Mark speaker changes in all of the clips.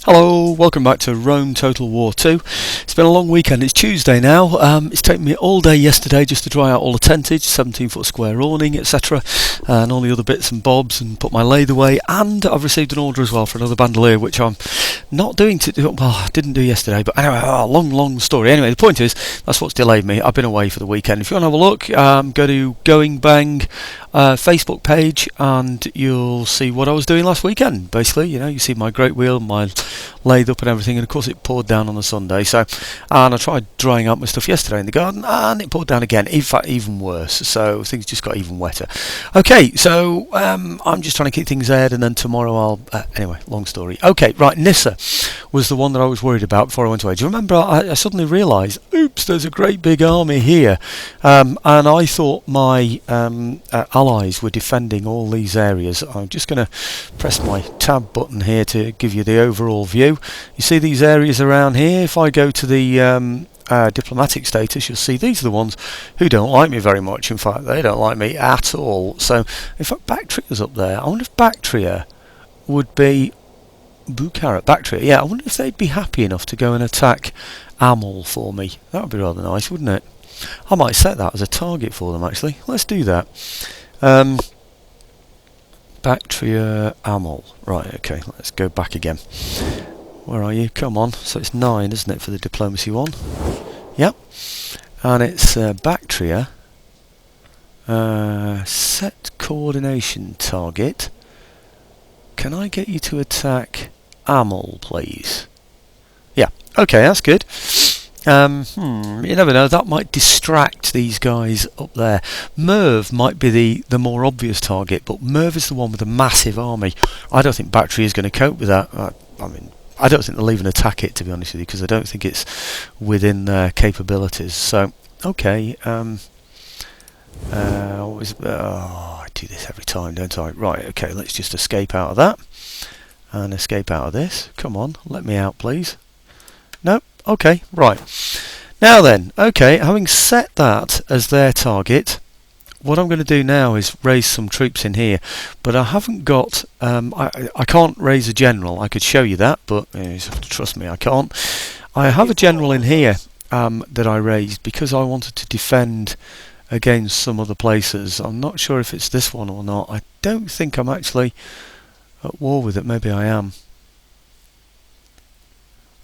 Speaker 1: Hello, welcome back to Rome Total War 2. It's been a long weekend. It's Tuesday now. It's taken me all day yesterday just to dry out all the tentage, 17-foot square awning, etc. and all the other bits and bobs, and put my lathe away. And I've received an order as well for another bandolier, which I'm not doing well, I didn't do yesterday, but anyway, long story. Anyway, the point is, that's what's delayed me. I've been away for the weekend. If you want to have a look, go to Going Bang Facebook page and you'll see what I was doing last weekend. Basically, you see my great wheel, my lathe up and everything, and of course it poured down on a Sunday. And I tried drying out my stuff yesterday in the garden, and it poured down again. In fact, even worse. So things just got even wetter. Okay, so I'm just trying to keep things aired, and then tomorrow I'll anyway. Long story. Okay, right. Nissa was the one that I was worried about before I went away. Do you remember? I suddenly realised, oops, there's a great big army here, and I thought my allies were defending all these areas. I'm just going to press my tab button here to give you the overall view. You see these areas around here. If I go to the diplomatic status, you'll see these are the ones who don't like me very much. In fact, they don't like me at all. So, in fact, Bactria's up there. I wonder if Bactria would be Bactria. Yeah, I wonder if they'd be happy enough to go and attack Amel for me. That would be rather nice, wouldn't it? I might set that as a target for them, actually. Let's do that. Bactria Amel. Right, okay, let's go back again. Where are you? Come on. So it's 9, isn't it, for the diplomacy one? Yep. And it's Bactria. Set coordination target. Can I get you to attack Amel, please? Yeah. Okay, that's good. You never know, that might distract these guys up there. Merv might be the more obvious target, but Merv is the one with a massive army. I don't think Bactria is going to cope with that. I don't think they'll even attack it, to be honest with you, because I don't think it's within their capabilities. So, okay. I do this every time, don't I? Right, okay, let's just escape out of that. And escape out of this. Come on, let me out, please. Nope. Okay, right. Now then, okay, having set that as their target, what I'm going to do now is raise some troops in here. But I haven't got... I can't raise a general. I could show you that, but you just have to trust me, I can't. I have a general in here that I raised because I wanted to defend against some other places. I'm not sure if it's this one or not. I don't think I'm actually at war with it. Maybe I am.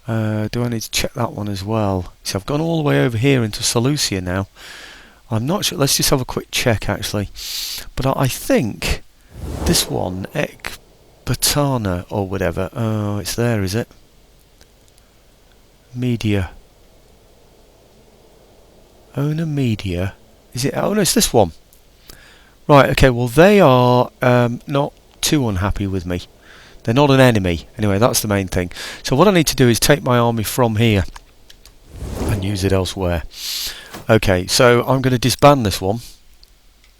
Speaker 1: Do I need to check that one as well? So I've gone all the way over here into Seleucia now. I'm not sure. Let's just have a quick check actually. But I think this one, Ecbatana or whatever. Oh, it's there, is it? Media. Owner Media. Is it? Oh no, it's this one. Right, okay, well they are not too unhappy with me. They're not an enemy. Anyway, that's the main thing. So what I need to do is take my army from here and use it elsewhere. Okay, so I'm going to disband this one.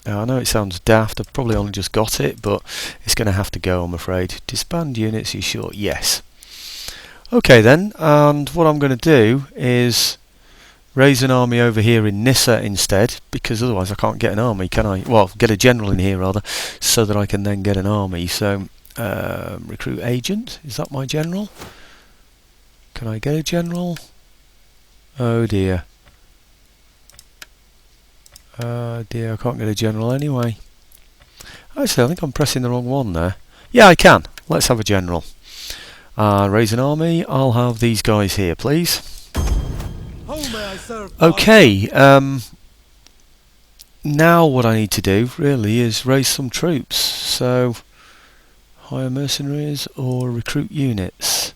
Speaker 1: Now, I know it sounds daft. I've probably only just got it, but it's going to have to go, I'm afraid. Disband units, you sure? Yes. Okay then, and what I'm going to do is raise an army over here in Nissa instead, because otherwise I can't get an army, can I? Well, get a general in here rather, so that I can then get an army. So recruit agent, is that my general? Can I get a general? Oh dear. Dear, I can't get a general anyway. Actually, I think I'm pressing the wrong one there. Yeah, I can. Let's have a general. Raise an army. I'll have these guys here, please. Okay, now what I need to do really is raise some troops. So hire mercenaries or recruit units.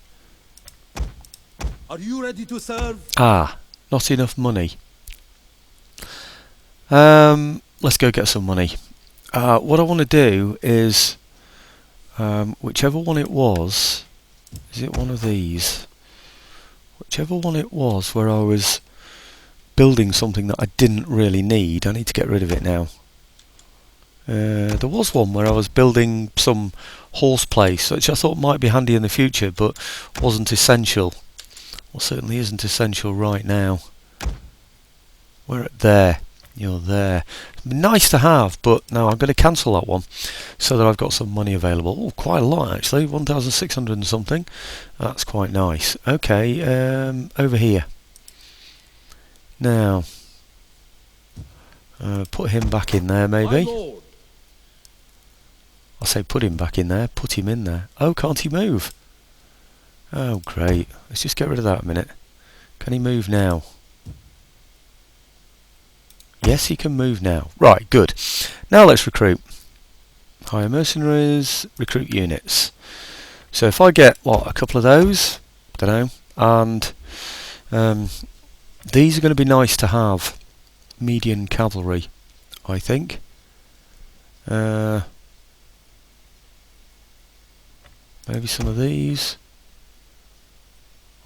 Speaker 2: Are you ready to serve?
Speaker 1: Not enough money. Let's go get some money. What I want to do is whichever one it was, is it one of these? Whichever one it was where I was building something that I didn't really need, I need to get rid of it now. There was one where I was building some horse place, which I thought might be handy in the future, but wasn't essential. Well, certainly isn't essential right now. We're at there. You're there. Nice to have, but no, I'm going to cancel that one so that I've got some money available. Oh, quite a lot actually, 1,600 and something. That's quite nice. Okay, over here. Now, put him back in there maybe. I'll say put him back in there, put him in there. Oh, can't he move? Oh, great. Let's just get rid of that a minute. Can he move now? Yes, he can move now. Right, good. Now let's recruit. Hire mercenaries, recruit units. So if I get, what, a couple of those? Don't know. And these are going to be nice to have. Median cavalry, I think. Maybe some of these.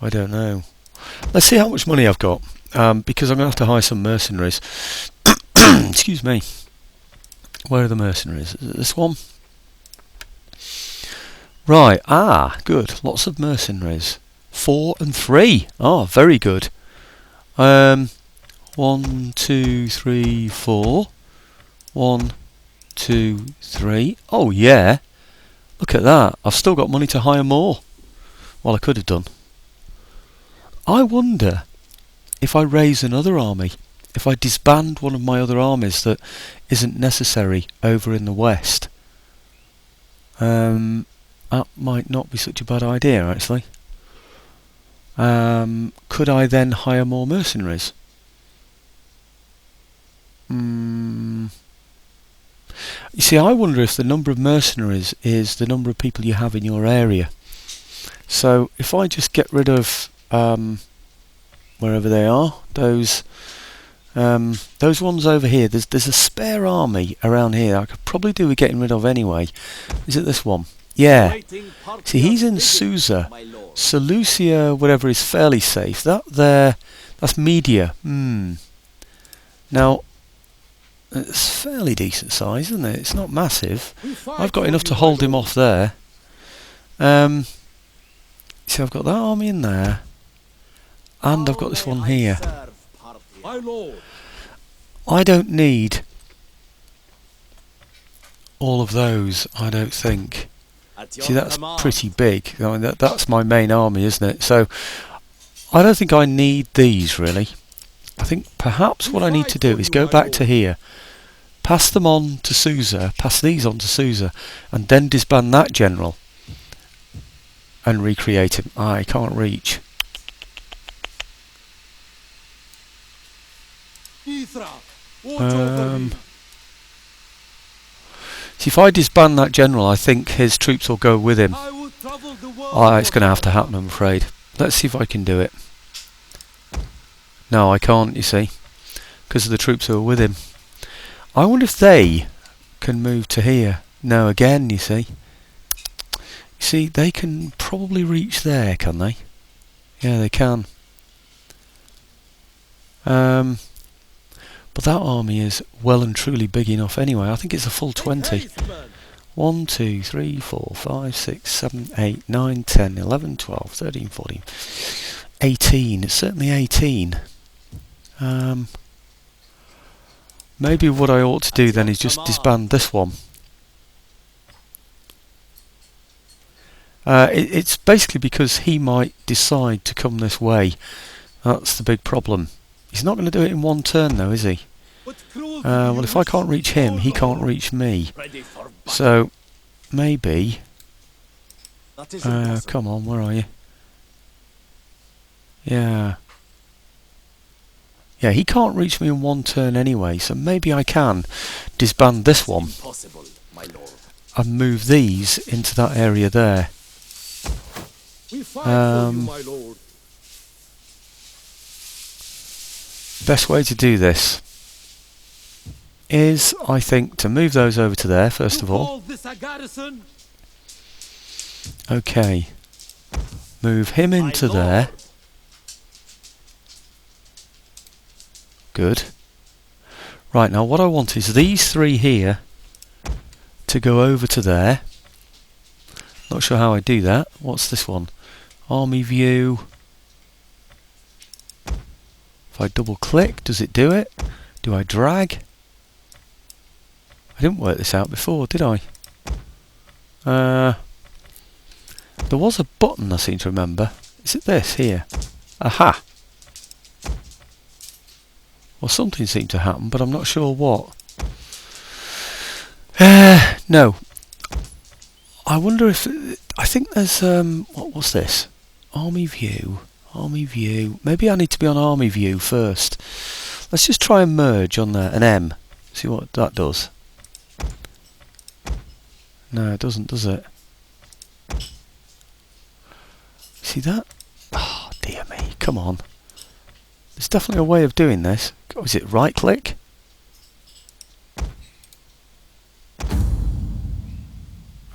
Speaker 1: I don't know. Let's see how much money I've got. Because I'm going to have to hire some mercenaries. Excuse me. Where are the mercenaries? Is it this one? Right. Ah, good. Lots of mercenaries. 4 and 3. Oh, very good. 1, 2, 3, 4. 1, 2, 3. Oh, yeah. Look at that. I've still got money to hire more. Well, I could have done. I wonder if I raise another army, if I disband one of my other armies that isn't necessary over in the west, that might not be such a bad idea actually. Could I then hire more mercenaries? You see, I wonder if the number of mercenaries is the number of people you have in your area. So if I just get rid of wherever they are, those ones over here, there's a spare army around here I could probably do with getting rid of anyway. Is it this one? Yeah. See, he's in Susa. Seleucia, whatever, is fairly safe. That there, that's Media. Now, it's fairly decent size, isn't it? It's not massive. I've got enough to hold him off there. See, I've got that army in there. And I've got this one here. I don't need all of those, I don't think. See, that's pretty big. I mean, that's my main army, isn't it? So, I don't think I need these, really. I think perhaps what I need to do is go back to here, pass them on to Susa, pass these on to Susa, and then disband that general and recreate him. I can't reach. See, if I disband that general, I think his troops will go with him. It's going to have to happen, I'm afraid. Let's see if I can do it. No, I can't, you see, because of the troops who are with him. I wonder if they can move to here. No, again, you see. You see, they can probably reach there, can they? Yeah, they can. But that army is well and truly big enough anyway. I think it's a full 20. 1, 2, 3, 4, 5, 6, 7, 8, 9, 10, 11, 12, 13, 14, 18. It's certainly 18. Maybe what I ought to do then is just disband this one. It's basically because he might decide to come this way. That's the big problem. He's not going to do it in one turn though, is he? Well, if I can't reach him, he can't reach me. So, maybe... come on, where are you? Yeah. Yeah, he can't reach me in one turn anyway, so maybe I can disband this one and move these into that area there. Best way to do this is, I think, to move those over to there first of all. Okay, move him into there. Good. Right, now what I want is these three here to go over to there. Not sure how I do that. What's this one? Army view. If I double click, does it do it? Do I drag? I didn't work this out before, did I? There was a button I seem to remember. Is it this here? Aha! Well, something seemed to happen, but I'm not sure what. No. I wonder if... I think there's... what's this? Army view. Army view. Maybe I need to be on army view first. Let's just try and merge on there. An M. See what that does. No, it doesn't, does it? See that? Oh, dear me. Come on. There's definitely a way of doing this. Oh, is it right click?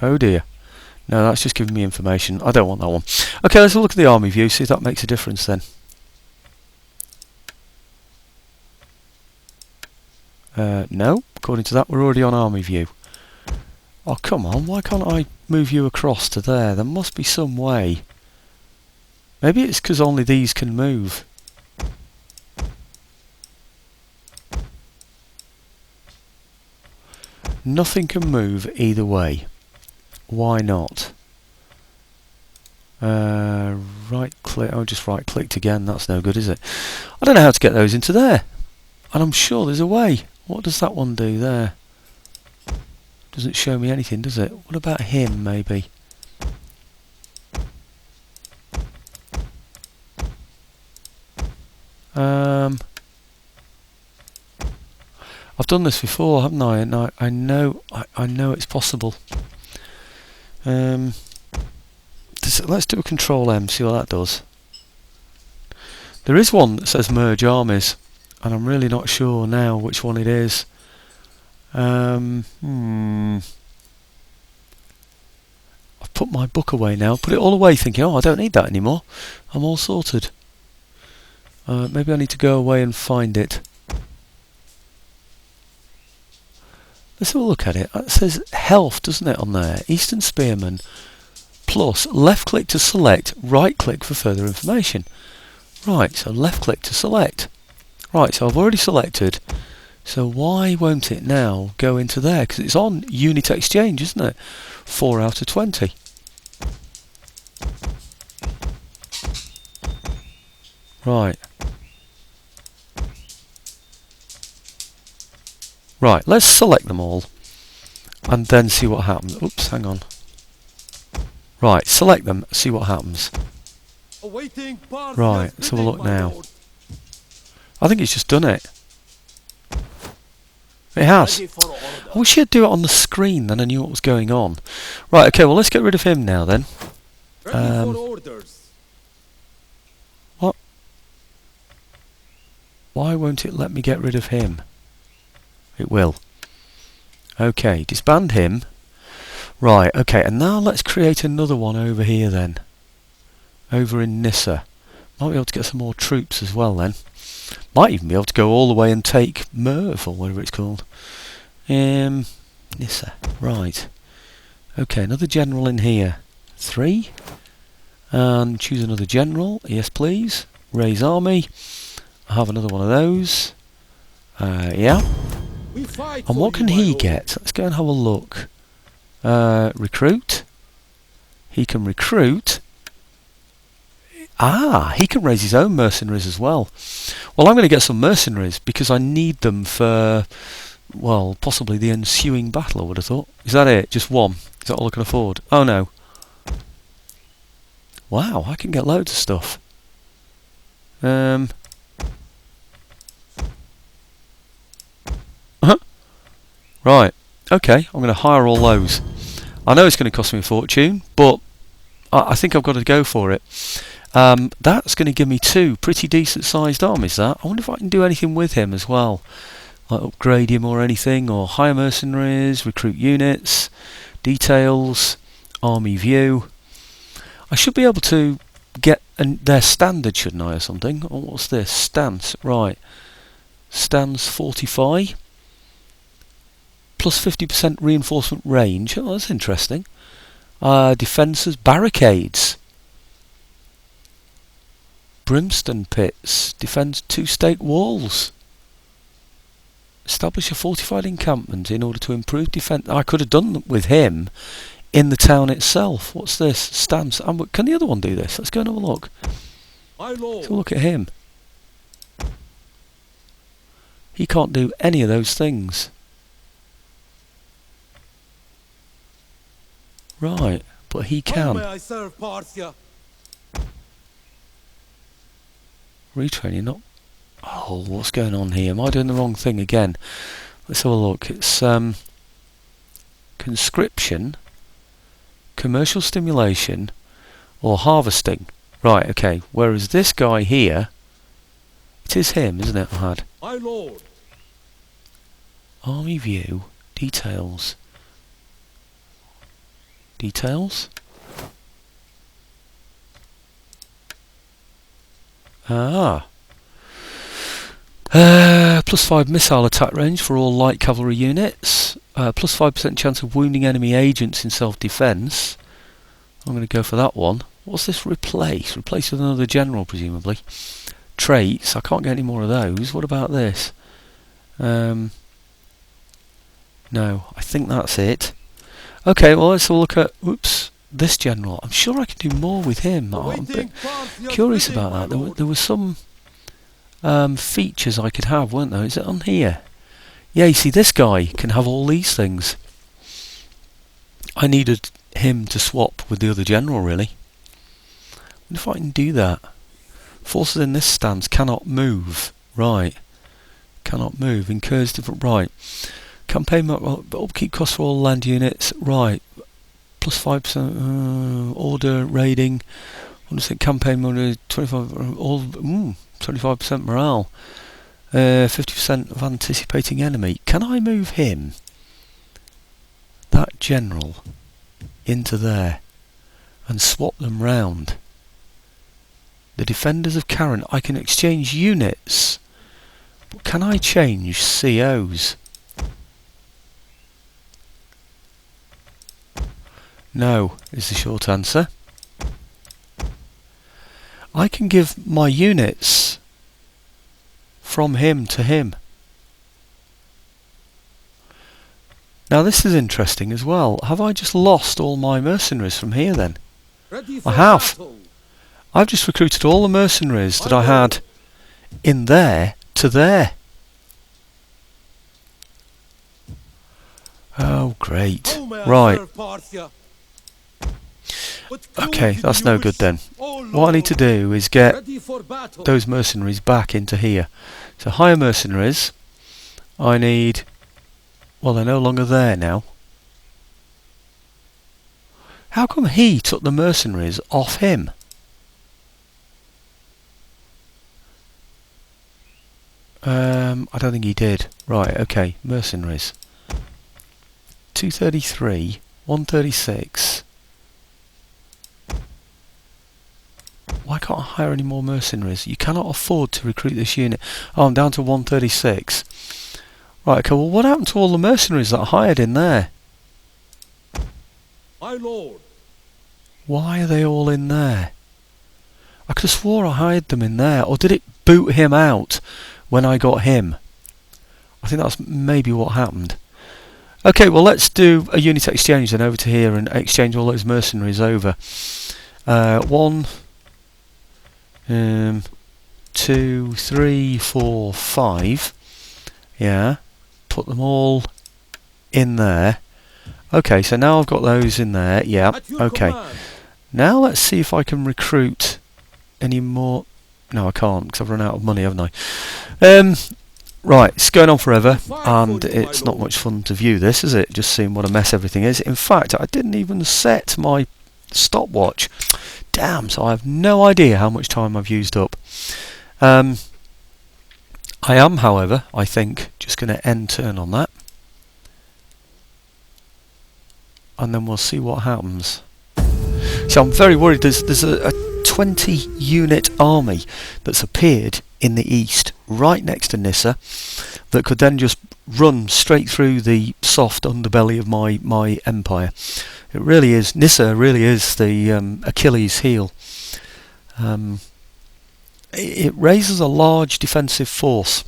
Speaker 1: Oh dear. No, that's just giving me information. I don't want that one. Okay, let's look at the army view, see if that makes a difference then. No, according to that we're already on army view. Oh come on, why can't I move you across to there? There must be some way. Maybe it's because only these can move. Nothing can move either way. Why not? Right click. Oh, just right clicked again. That's no good, is it? I don't know how to get those into there. And I'm sure there's a way. What does that one do there? Doesn't show me anything, does it? What about him, maybe? I've done this before, haven't I? And I know it's possible. Let's do a Control M, see what that does. There is one that says merge armies, and I'm really not sure now which one it is. I've put my book away now, put it all away thinking, oh, I don't need that anymore. I'm all sorted. Maybe I need to go away and find it. Let's have a look at it. It says health, doesn't it, on there? Eastern Spearman. Plus, left click to select, right click for further information. Right, so left click to select. Right, so I've already selected. So why won't it now go into there? Because it's on Unit Exchange, isn't it? 4 out of 20. Right. Right, let's select them all. And then see what happens. Oops, hang on. Right, select them, see what happens. Right, let's have a look now. I think it's just done it. It has. I wish you'd do it on the screen, then I knew what was going on. Right, okay, well let's get rid of him now then. What? Why won't it let me get rid of him? It will. Okay, disband him. Right, okay, and now let's create another one over here then. Over in Nissa. Might be able to get some more troops as well then. Might even be able to go all the way and take Merv, or whatever it's called. Nissa, right. Okay, another general in here. 3. And choose another general. Yes, please. Raise army. I have another one of those. Yeah. And what can he get? Let's go and have a look. Recruit. He can recruit. Ah, he can raise his own mercenaries as well. Well, I'm going to get some mercenaries because I need them for, well, possibly the ensuing battle, I would have thought. Is that it? Just one? Is that all I can afford? Oh no. Wow, I can get loads of stuff. Right, okay, I'm going to hire all those. I know it's going to cost me a fortune, but I think I've got to go for it. That's going to give me 2 pretty decent sized armies, that. I wonder if I can do anything with him as well. Like upgrade him or anything, or hire mercenaries, recruit units, details, army view. I should be able to get their standard, shouldn't I, or something? Oh, what's this? Stance, right. Stance 45. Plus 50% reinforcement range. Oh, that's interesting. Defences, barricades. Brimstone pits. Defends 2 stake walls. Establish a fortified encampment in order to improve defence. I could have done that with him in the town itself. What's this? Stamps. Can the other one do this? Let's go and have a look.
Speaker 2: My lord.
Speaker 1: Let's have a look at him. He can't do any of those things. Right, but he
Speaker 2: How
Speaker 1: can.
Speaker 2: may I serve Parthia?
Speaker 1: Retraining, not... Oh, what's going on here? Am I doing the wrong thing again? Let's have a look. It's conscription, commercial stimulation, or harvesting. Right, okay. Whereas this guy here, it is him, isn't it? I had
Speaker 2: My lord.
Speaker 1: army view, details. Details? Ah. +5 missile attack range for all light cavalry units. +5% chance of wounding enemy agents in self-defense. I'm going to go for that one. What's this replace? Replace with another general, presumably. Traits. I can't get any more of those. What about this? No, I think that's it. Okay, well, let's have a look at... Oops. This general. I'm sure I can do more with him. I'm a bit curious about that. There were some features I could have, weren't there? Is it on here? Yeah, you see, this guy can have all these things. I needed him to swap with the other general, really. I wonder if I can do that. Forces in this stance cannot move. Right. Cannot move. Incurs different... Right. Campaign upkeep costs for all land units. Right. +5% order raiding. 100% campaign mode. 25 all 25% morale. 50% of anticipating enemy. Can I move him, that general, into there and swap them round? The defenders of Karen. I can exchange units, but can I change COs? No, is the short answer. I can give my units from him to him. Now this is interesting as well. Have I just lost all my mercenaries from here then? I have. I've just recruited all the mercenaries that I had in there to there. Oh great. Right. Okay, that's no good then. What I need to do is get those mercenaries back into here. So hire mercenaries. I need... Well, they're no longer there now. How come he took the mercenaries off him? I don't think he did. Right, okay, mercenaries. 233, 136... Why can't I hire any more mercenaries? You cannot afford to recruit this unit. Oh, I'm down to 136. Right, okay, well what happened to all the mercenaries that I hired in there?
Speaker 2: My lord.
Speaker 1: Why are they all in there? I could have swore I hired them in there. Or did it boot him out when I got him? I think that's maybe what happened. Okay, well let's do a unit exchange then over to here and exchange all those mercenaries over. 1... 2, 3, 4, 5. Yeah. Put them all in there. Okay, so now I've got those in there. Yeah. Okay. Now let's see if I can recruit any more. No, I can't because I've run out of money, haven't I? Right, it's going on forever, and it's not much fun to view this, is it? Just seeing what a mess everything is. In fact, I didn't even set my stopwatch. Damn, so I have no idea how much time I've used up. I am, however, I think, just going to end turn on that. And then we'll see what happens. So I'm very worried. There's a 20 unit army that's appeared in the east, right next to Nissa, that could then just run straight through the soft underbelly of my empire. It really is. Nissa really is the Achilles heel. It raises a large defensive force,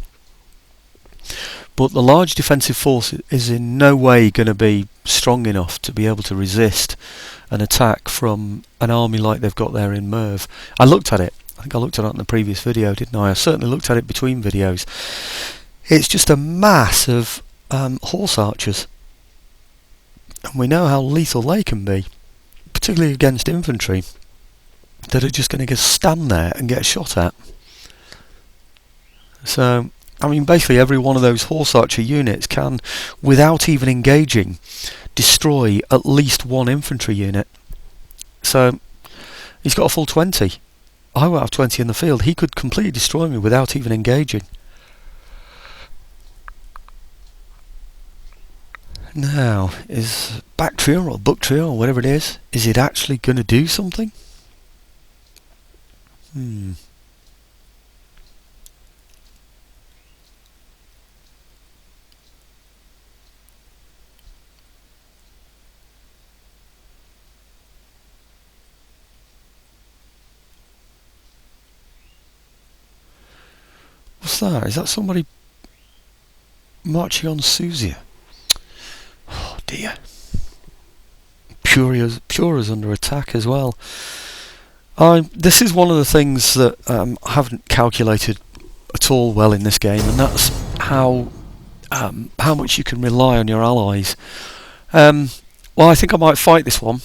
Speaker 1: but the large defensive force is in no way going to be strong enough to be able to resist an attack from an army like they've got there in Merv. I looked at it. I think I looked at it in the previous video, didn't I? I certainly looked at it between videos. It's just a mass of horse archers. And we know how lethal they can be, particularly against infantry, that are just going to stand there and get shot at. So, I mean, basically every one of those horse archer units can, without even engaging, destroy at least one infantry unit. So, he's got a full 20. I won't have 20 in the field. He could completely destroy me without even engaging. Now, is Bactria or Buctria or whatever it is it actually going to do something? What's that? Is that somebody marching on Suzia? Oh dear. Pura's under attack as well. This is one of the things that I haven't calculated at all well in this game, and that's how much you can rely on your allies. Well, I think I might fight this one.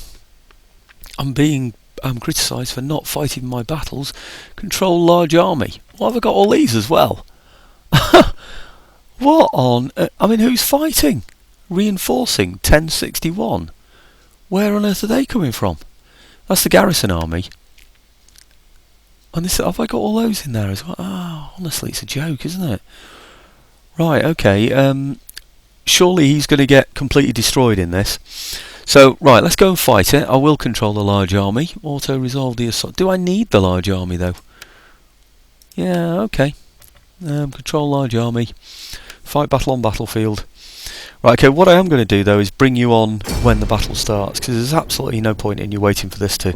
Speaker 1: I'm being criticised for not fighting my battles. Control large army. Well, have I got all these as well? What on... I mean, who's fighting? Reinforcing 1061. Where on earth are they coming from? That's the garrison army. And this, have I got all those in there as well? Oh, honestly, it's a joke, isn't it? Right, okay. Surely he's going to get completely destroyed in this. So, right, let's go and fight it. I will control the large army. Auto-resolve the assault. Do I need the large army, though? Yeah, okay. Control large army. Fight battle on battlefield. Right, okay, what I am going to do, though, is bring you on when the battle starts, because there's absolutely no point in you waiting for this to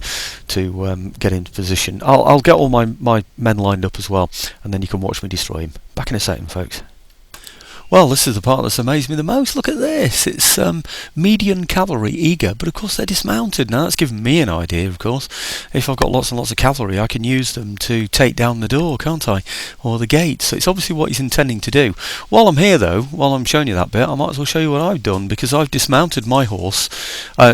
Speaker 1: get into position. I'll get all my men lined up as well, and then you can watch me destroy him. Back in a second, folks. Well, this is the part that's amazed me the most. Look at this. It's median cavalry eager, but of course they're dismounted. Now that's given me an idea, of course. If I've got lots and lots of cavalry, I can use them to take down the door, can't I? Or the gate. So it's obviously what he's intending to do. While I'm here, though, while I'm showing you that bit, I might as well show you what I've done, because I've dismounted my horse.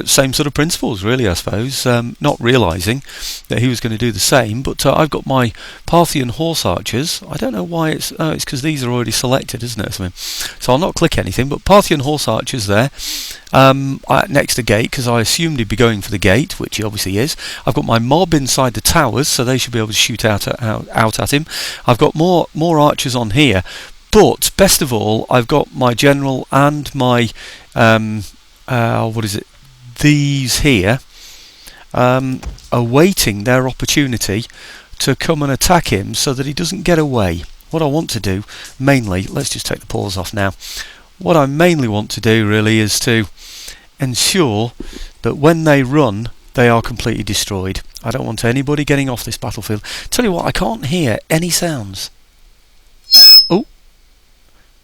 Speaker 1: Same sort of principles, really, I suppose. Not realising that he was going to do the same, but I've got my Parthian horse archers. I don't know why it's because these are already selected, isn't it? So I'll not click anything, but Parthian horse archers there next to gate, because I assumed he'd be going for the gate, which he obviously is. I've got my mob inside the towers, so they should be able to shoot out at him. I've got more archers on here, but best of all, I've got my general and my these here awaiting their opportunity to come and attack him, so that he doesn't get away. What I want to do, mainly, let's just take the pause off now. What I mainly want to do, really, is to ensure that when they run, they are completely destroyed. I don't want anybody getting off this battlefield. Tell you what, I can't hear any sounds. Oh,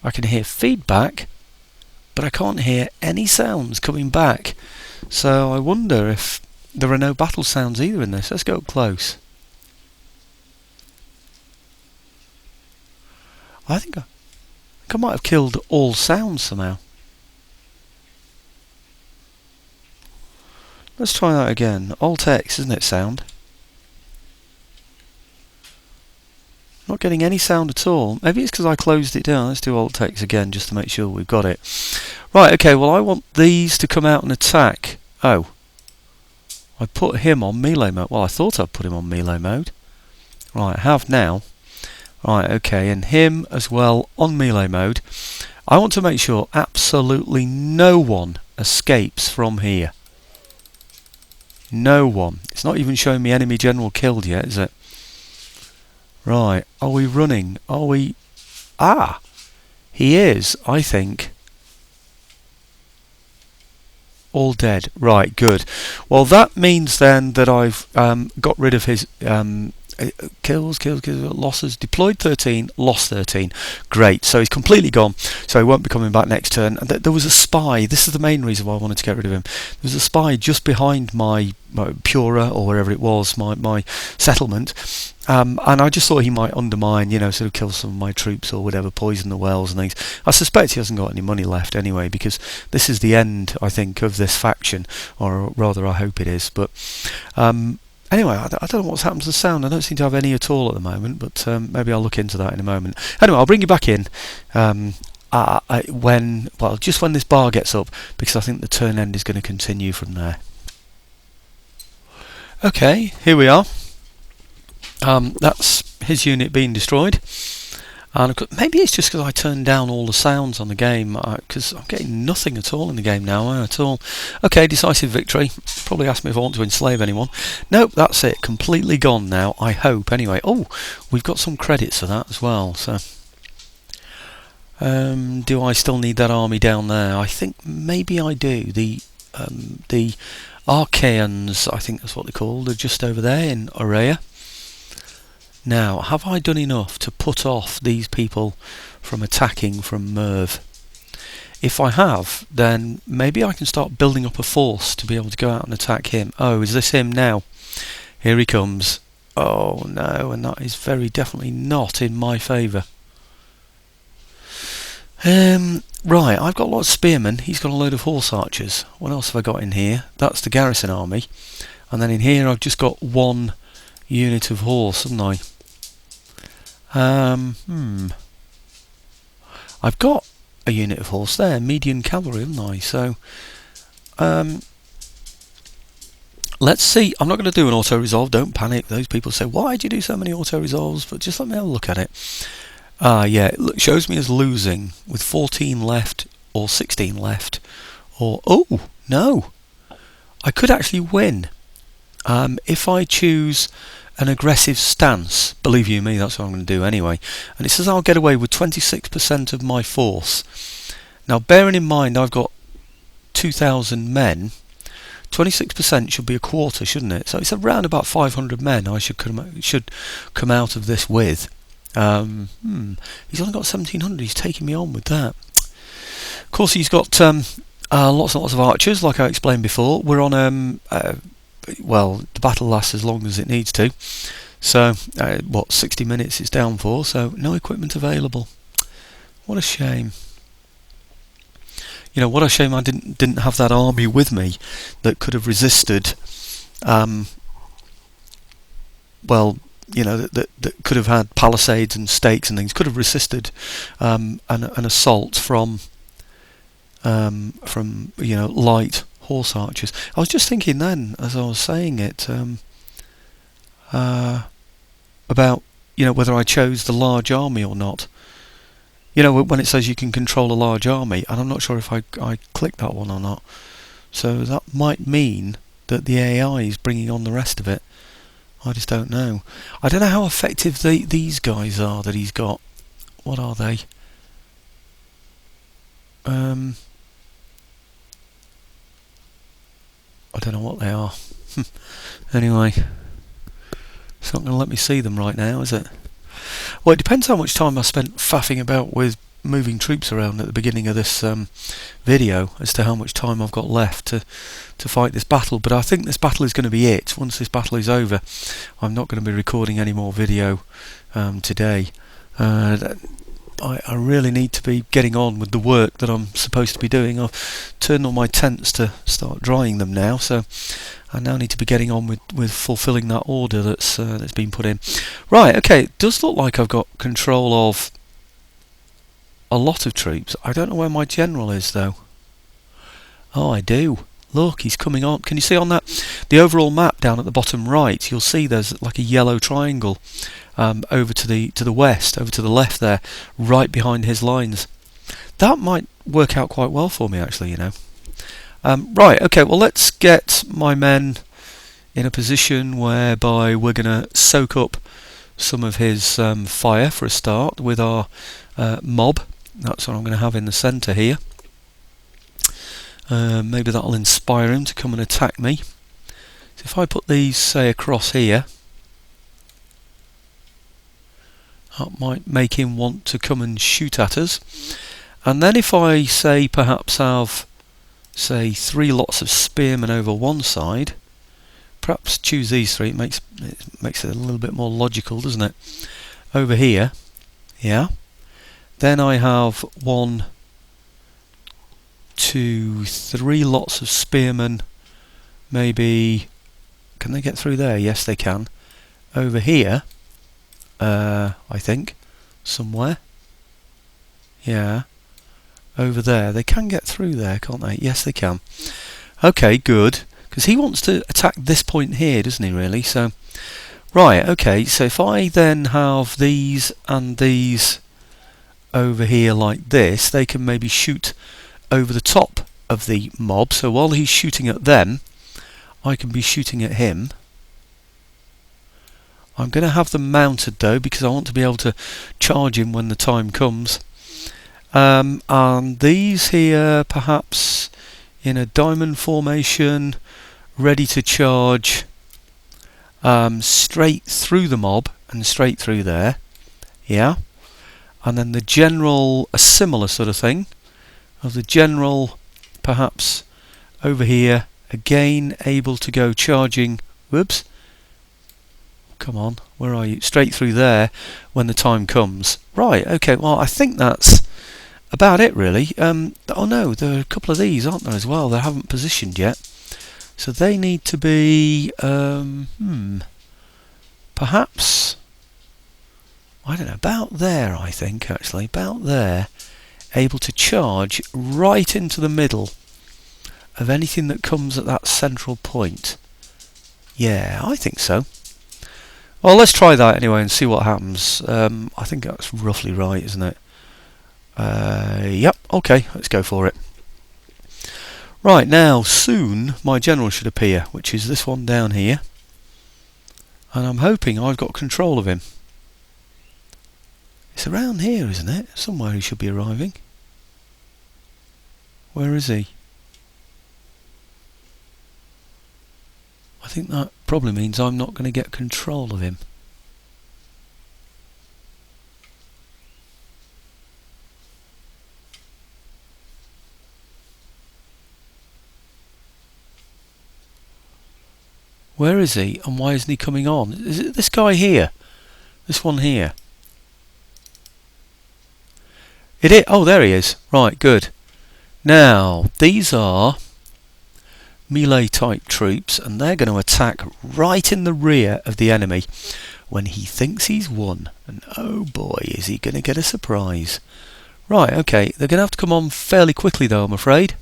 Speaker 1: I can hear feedback, but I can't hear any sounds coming back. So I wonder if there are no battle sounds either in this. Let's go up close. I think I might have killed all sounds somehow. Let's try that again. Alt X, isn't it, sound? Not getting any sound at all. Maybe it's because I closed it down. Let's do Alt X again just to make sure we've got it. Right, okay, well I want these to come out and attack. Oh. I put him on melee mode. Well, I thought I'd put him on melee mode. Right, I have now. Right, okay, and him as well on melee mode. I want to make sure absolutely no one escapes from here. No one. It's not even showing me enemy general killed yet, is it? Right, are we running? Are we... Ah! He is, I think. All dead. Right, good. Well, that means then that I've got rid of his kills, losses, deployed 13, lost 13. Great, so he's completely gone, so he won't be coming back next turn. And there was a spy, this is the main reason why I wanted to get rid of him. There was a spy just behind my Pura, or wherever it was, my settlement. And I just thought he might undermine, sort of kill some of my troops or whatever, poison the wells and things. I suspect he hasn't got any money left anyway, because this is the end, I think, of this faction, or rather I hope it is. But anyway, I don't know what's happened to the sound. I don't seem to have any at all at the moment, but maybe I'll look into that in a moment. Anyway, I'll bring you back in just when this bar gets up, because I think the turn end is going to continue from there. Okay, here we are. That's his unit being destroyed. And maybe it's just because I turned down all the sounds on the game, because I'm getting nothing at all in the game now, at all. Okay, decisive victory. Probably asked me if I want to enslave anyone. Nope, that's it. Completely gone now, I hope. Anyway, we've got some credits for that as well. So, do I still need that army down there? I think maybe I do. The Archaeans, I think that's what they're called. They're just over there in Aurea. Now, have I done enough to put off these people from attacking from Merv? If I have, then maybe I can start building up a force to be able to go out and attack him. Oh, is this him now? Here he comes. Oh no, and that is very definitely not in my favour. Right, I've got a lot of spearmen. He's got a load of horse archers. What else have I got in here? That's the garrison army. And then in here I've just got one unit of horse, haven't I? I've got a unit of horse there, median cavalry, haven't I? So, let's see. I'm not going to do an auto-resolve, don't panic. Those people say, why do you do so many auto-resolves? But just let me have a look at it. Yeah, it shows me as losing with 14 left or 16 left. Or, oh, no. I could actually win. If I choose an aggressive stance, believe you me, that's what I'm going to do anyway. And it says I'll get away with 26% of my force. Now, bearing in mind I've got 2,000 men, 26% should be a quarter, shouldn't it? So it's around about 500 men I should come out of this with. He's only got 1,700. He's taking me on with that. Of course, he's got lots and lots of archers, like I explained before. We're on well, the battle lasts as long as it needs to. So, 60 minutes it's down for, so no equipment available. What a shame. What a shame I didn't have that army with me that could have resisted, that could have had palisades and stakes and things, could have resisted an assault from light horse archers. I was just thinking then, as I was saying it, about whether I chose the large army or not. When it says you can control a large army, and I'm not sure if I clicked that one or not. So that might mean that the AI is bringing on the rest of it. I just don't know. I don't know how effective these guys are that he's got. What are they? I don't know what they are. Anyway, it's not going to let me see them right now, is it? Well, it depends how much time I spent faffing about with moving troops around at the beginning of this video as to how much time I've got left to fight this battle. But I think this battle is going to be it. Once this battle is over, I'm not going to be recording any more video today. I really need to be getting on with the work that I'm supposed to be doing. I've turned on my tents to start drying them now, so I now need to be getting on with fulfilling that order that's been put in. Right, okay, it does look like I've got control of a lot of troops. I don't know where my general is though. Oh, I do. Look, he's coming on. Can you see on the overall map down at the bottom right? You'll see there's like a yellow triangle over to the west, over to the left there, right behind his lines. That might work out quite well for me, actually. Right. Okay. Well, let's get my men in a position whereby we're going to soak up some of his fire for a start with our mob. That's what I'm going to have in the centre here. Maybe that'll inspire him to come and attack me. So if I put these, say, across here, That might make him want to come and shoot at us. And then if I say perhaps have, say, 3 lots of spearmen over one side, perhaps choose these 3, it makes it a little bit more logical, doesn't it? Over here, yeah. Then I have 1, 2, 3 lots of spearmen. Maybe, can they get through there? Yes, they can. Over here, I think, somewhere. Yeah. Over there, they can get through there, can't they? Yes, they can. Okay, good. Because he wants to attack this point here, doesn't he, really? So, right, okay, so if I then have these and these over here like this, they can maybe shoot over the top of the mob. So while he's shooting at them, I can be shooting at him. I'm going to have them mounted though, because I want to be able to charge him when the time comes. And these here, perhaps in a diamond formation, ready to charge straight through the mob and straight through there. Yeah. And then the general, a similar sort of thing, of the general perhaps over here, again able to go charging, whoops, come on, where are you? Straight through there when the time comes. Right, okay, well I think that's about it really. Oh no, there are a couple of these, aren't there, as well? They haven't positioned yet. So they need to be, perhaps, I don't know, about there I think actually, about there, able to charge right into the middle of anything that comes at that central point. Yeah, I think so. Well, let's try that anyway and see what happens. I think that's roughly right, isn't it? Yep, okay, let's go for it. Right, now soon my general should appear, which is this one down here. And I'm hoping I've got control of him. It's around here, isn't it? Somewhere he should be arriving. Where is he? I think that probably means I'm not going to get control of him. Where is he and why isn't he coming on? Is it this guy here? This one here? It is. Oh, there he is. Right, good. Now, these are melee type troops and they're going to attack right in the rear of the enemy when he thinks he's won. And oh boy, is he going to get a surprise. Right, okay, they're going to have to come on fairly quickly though, I'm afraid.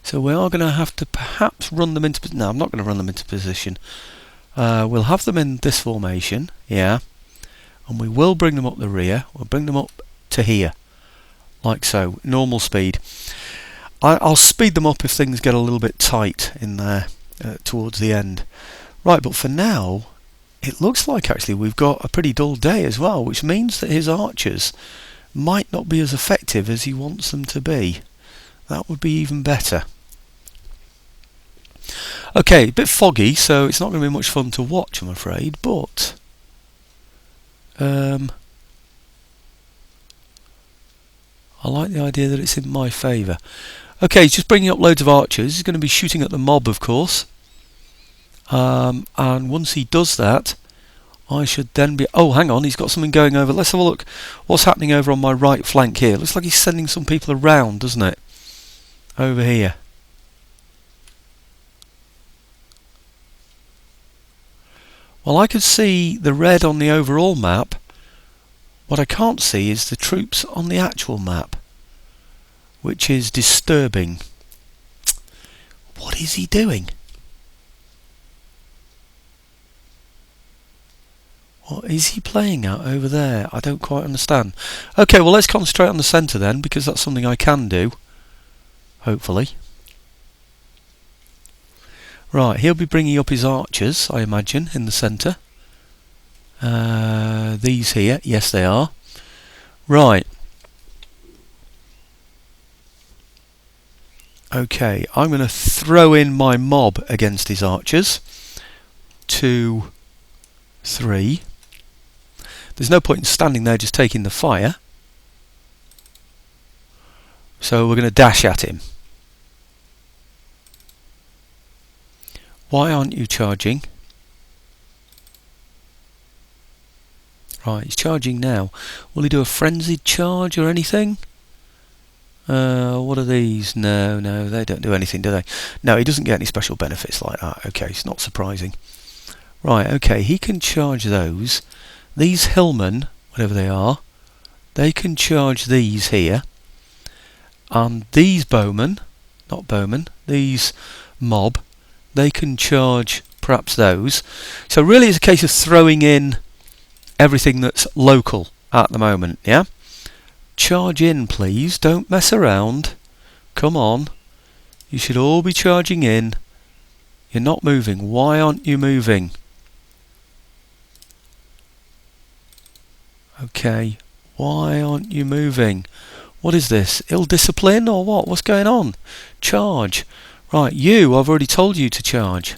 Speaker 1: So we are going to have to perhaps run them into... No, I'm not going to run them into position. We'll have them in this formation, yeah. And we will bring them up the rear. We'll bring them up to here. Like so, normal speed. I'll speed them up if things get a little bit tight in there towards the end. Right, but for now, it looks like actually we've got a pretty dull day as well, which means that his archers might not be as effective as he wants them to be. That would be even better. Okay, a bit foggy, so it's not going to be much fun to watch, I'm afraid, but I like the idea that it's in my favour. Okay, he's just bringing up loads of archers. He's going to be shooting at the mob, of course. And once he does that, I should then be... Oh, hang on, he's got something going over. Let's have a look what's happening over on my right flank here. Looks like he's sending some people around, doesn't it? Over here. Well, I could see the red on the overall map. What I can't see is the troops on the actual map, which is disturbing. What is he doing? What is he playing at over there? I don't quite understand. Okay, well let's concentrate on the centre then, because that's something I can do. Hopefully. Right, he'll be bringing up his archers, I imagine, in the centre. These here, yes they are. Right. Okay, I'm going to throw in my mob against his archers. 2, 3. There's no point in standing there just taking the fire. So we're going to dash at him. Why aren't you charging? Right, he's charging now. Will he do a frenzied charge or anything? What are these? No, they don't do anything, do they? No, he doesn't get any special benefits like that. Okay, it's not surprising. Right, okay, he can charge those. These hillmen, whatever they are, they can charge these here. And these bowmen, not bowmen, these mob, they can charge perhaps those. So really it's a case of throwing in everything that's local at the moment, yeah? Charge in, please. Don't mess around. Come on. You should all be charging in. You're not moving. Why aren't you moving? Okay. Why aren't you moving? What is this? Ill discipline or what? What's going on? Charge. Right, you, I've already told you to charge.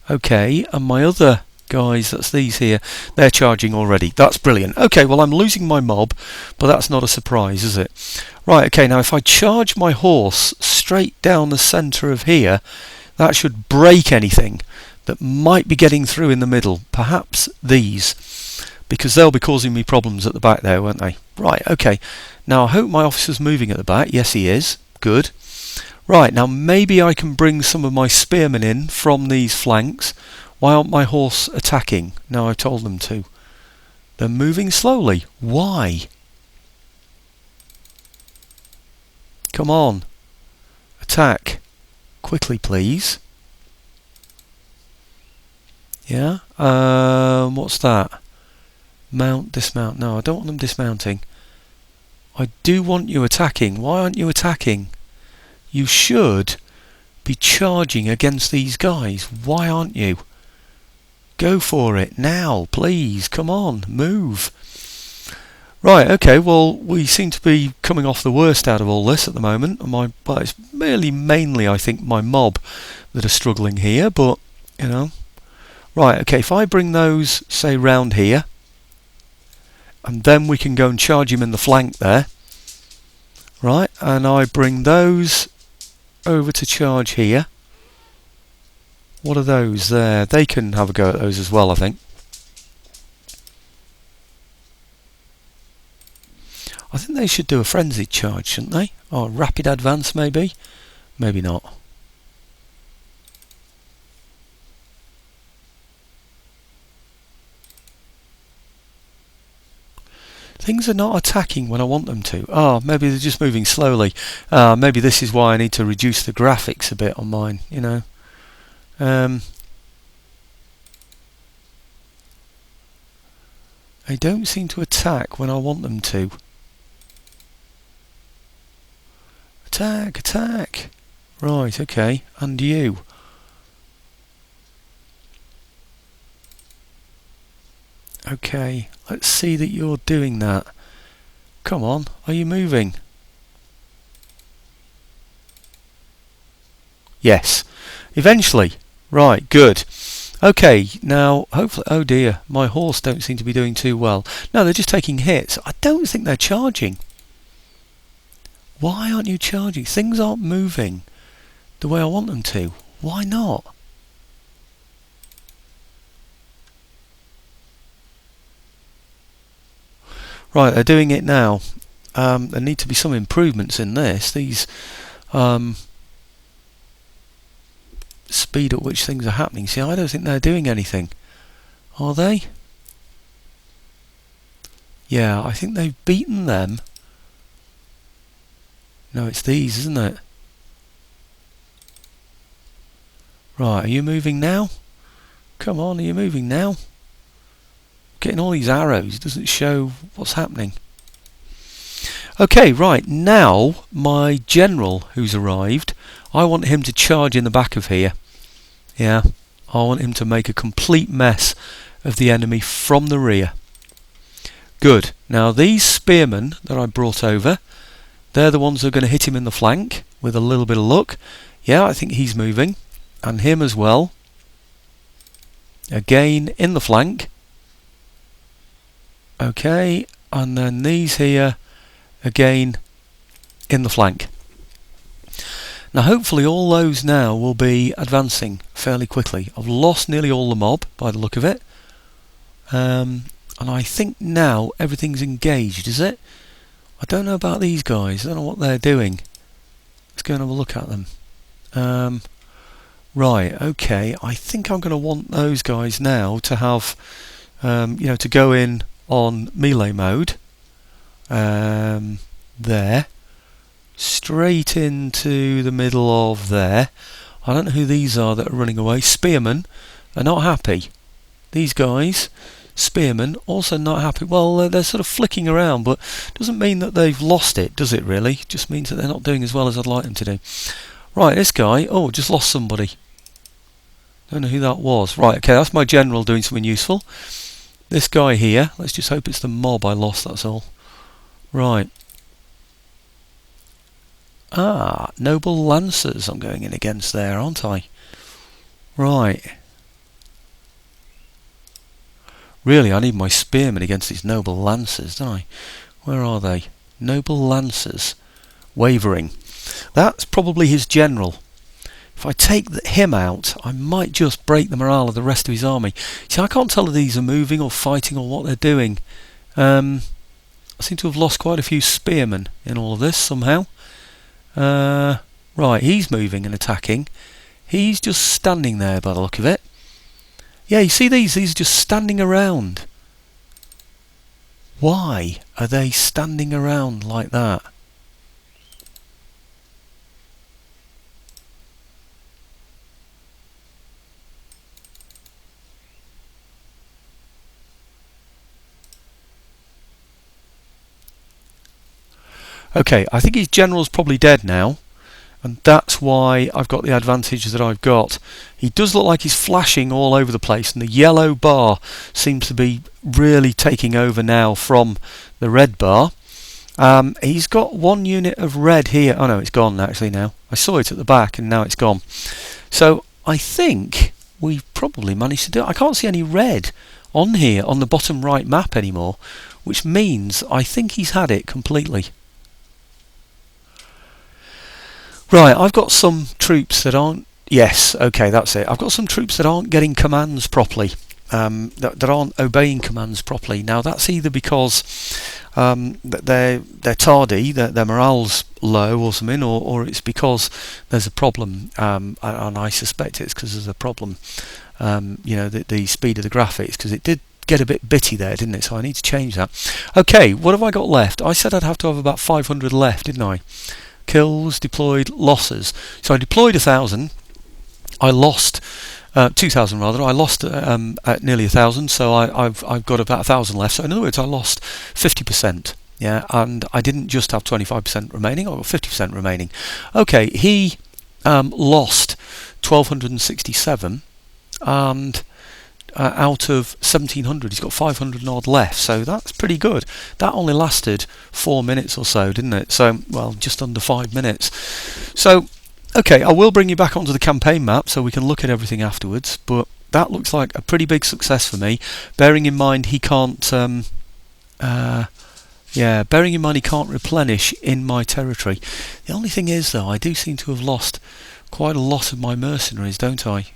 Speaker 1: Okay, and my other guys, that's these here, they're charging already. That's brilliant. Okay, well I'm losing my mob, but that's not a surprise, is it? Right, okay, now if I charge my horse straight down the centre of here, that should break anything that might be getting through in the middle. Perhaps these, because they'll be causing me problems at the back there, won't they? Right, okay. Now I hope my officer's moving at the back. Yes, he is. Good. Right, now maybe I can bring some of my spearmen in from these flanks. Why aren't my horse attacking? Now I've told them to. They're moving slowly. Why? Come on. Attack. Quickly, please. Yeah? What's that? Mount, dismount. No, I don't want them dismounting. I do want you attacking. Why aren't you attacking? You should be charging against these guys. Why aren't you? Go for it now, please. Come on, move. Right, okay, well, we seem to be coming off the worst out of all this at the moment. Well, it's mainly, I think, my mob that are struggling here, but, you know. Right, okay, if I bring those, say, round here, and then we can go and charge him in the flank there. Right, and I bring those over to charge here. What are those there? They can have a go at those as well, I think. I think they should do a frenzied charge, shouldn't they? Or a rapid advance, maybe? Maybe not. Things are not attacking when I want them to. Oh, maybe they're just moving slowly. Maybe this is why I need to reduce the graphics a bit on mine, you know. They don't seem to attack when I want them to. Attack, attack. Right, okay. And you. Okay, let's see that you're doing that. Come on, are you moving? Yes. Eventually. Right, good. Okay, now, hopefully... Oh dear, my horse don't seem to be doing too well. No, they're just taking hits. I don't think they're charging. Why aren't you charging? Things aren't moving the way I want them to. Why not? Right, they're doing it now. There need to be some improvements in this. These speed at which things are happening. See, I don't think they're doing anything. Are they? Yeah, I think they've beaten them. No, it's these, isn't it? Right, are you moving now? Come on, are you moving now? Getting all these arrows doesn't show what's happening. Okay, right, now my general who's arrived, I want him to charge in the back of here. Yeah, I want him to make a complete mess of the enemy from the rear. Good. Now these spearmen that I brought over, they're the ones that are going to hit him in the flank with a little bit of luck. Yeah, I think he's moving. And him as well. again in the flank. Okay, and then these here again in the flank. Now hopefully all those now will be advancing fairly quickly. I've lost nearly all the mob by the look of it. And I think now everything's engaged, is it? I don't know about these guys. I don't know what they're doing. Let's go and have a look at them. Right, okay. I think I'm going to want those guys now to have, to go in on melee mode. There. Straight into the middle of there. I don't know who these are that are running away. Spearmen are not happy. These guys, spearmen, also not happy. Well, they're sort of flicking around, but doesn't mean that they've lost it, does it really? Just means that they're not doing as well as I'd like them to do. Right, this guy, just lost somebody. Don't know who that was. Right, okay, that's my general doing something useful. This guy here, let's just hope it's the mob I lost, that's all. Right. Noble Lancers I'm going in against there, aren't I? Right. Really, I need my spearmen against these Noble Lancers, don't I? Where are they? Noble Lancers. Wavering. That's probably his general. If I take him out, I might just break the morale of the rest of his army. See, I can't tell if these are moving or fighting or what they're doing. I seem to have lost quite a few spearmen in all of this somehow. Right, he's moving and attacking. He's just standing there by the look of it. Yeah, you see these are just standing around. Why are they standing around like that? Okay, I think his general's probably dead now, and that's why I've got the advantage that I've got. He does look like he's flashing all over the place, and the yellow bar seems to be really taking over now from the red bar. He's got one unit of red here. Oh no, it's gone actually now. I saw it at the back and now it's gone. So I think we've probably managed to do it. I can't see any red on here on the bottom right map anymore, which means I think he's had it completely. Right, I've got some troops that aren't... Yes, okay, that's it. I've got some troops that aren't getting commands properly, that aren't obeying commands properly. Now, that's either because they're tardy, their morale's low or something, or it's because there's a problem, and I suspect it's because there's a problem, the speed of the graphics, because it did get a bit bitty there, didn't it? So I need to change that. Okay, what have I got left? I said I'd have to have about 500 left, didn't I? Kills, deployed, losses. So I deployed 1,000. I lost 2,000 rather. I lost at nearly 1,000. So I've got about 1,000 left. So in other words, I lost 50%. Yeah, and I didn't just have 25% remaining. I got 50% remaining. Okay, he lost 1,267, and out of 1,700 he's got 500 and odd left, so that's pretty good. That only lasted 4 minutes or so, didn't it? So, well, just under 5 minutes. So, okay, I will bring you back onto the campaign map so we can look at everything afterwards, but that looks like a pretty big success for me, bearing in mind he can't bearing in mind he can't replenish in my territory. The only thing is, though, I do seem to have lost quite a lot of my mercenaries, don't I?